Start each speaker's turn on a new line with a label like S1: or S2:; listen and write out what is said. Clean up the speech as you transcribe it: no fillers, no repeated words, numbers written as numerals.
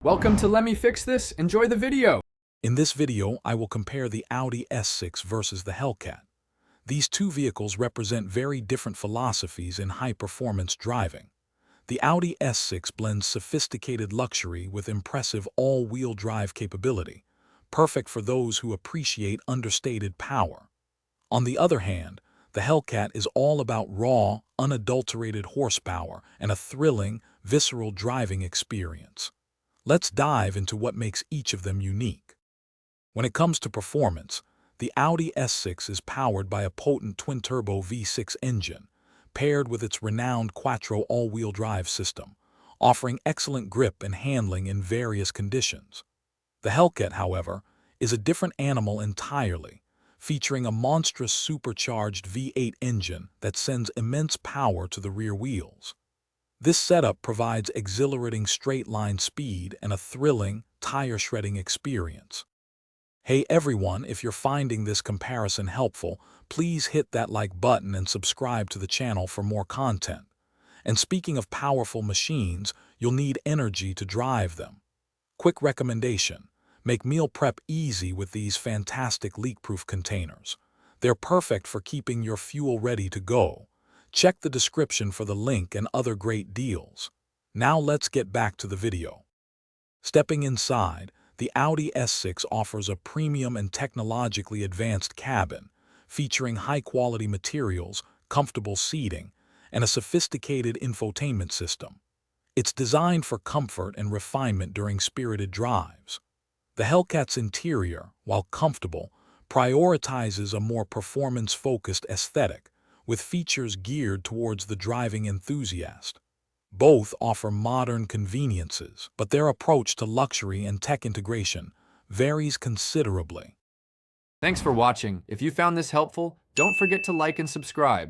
S1: Welcome to Let Me Fix This. Enjoy the video.
S2: In this video, I will compare the Audi S6 versus the Hellcat. These two vehicles represent very different philosophies in high-performance driving. The Audi S6 blends sophisticated luxury with impressive all-wheel drive capability, perfect for those who appreciate understated power. On the other hand, the Hellcat is all about raw, unadulterated horsepower and a thrilling, visceral driving experience. Let's dive into what makes each of them unique. When it comes to performance, the Audi S6 is powered by a potent twin-turbo V6 engine, paired with its renowned Quattro all-wheel drive system, offering excellent grip and handling in various conditions. The Hellcat, however, is a different animal entirely, featuring a monstrous supercharged V8 engine that sends immense power to the rear wheels. This setup provides exhilarating straight-line speed and a thrilling, tire-shredding experience. Hey everyone, if you're finding this comparison helpful, please hit that like button and subscribe to the channel for more content. And speaking of powerful machines, you'll need energy to drive them. Quick recommendation: make meal prep easy with these fantastic leak-proof containers. They're perfect for keeping your fuel ready to go. Check the description for the link and other great deals. Now let's get back to the video. Stepping inside, the Audi S6 offers a premium and technologically advanced cabin, featuring high-quality materials, comfortable seating, and a sophisticated infotainment system. It's designed for comfort and refinement during spirited drives. The Hellcat's interior, while comfortable, prioritizes a more performance-focused aesthetic, with features geared towards the driving enthusiast. Both offer modern conveniences, but their approach to luxury and tech integration varies considerably.
S1: Thanks for watching. If you found this helpful, don't forget to like and subscribe.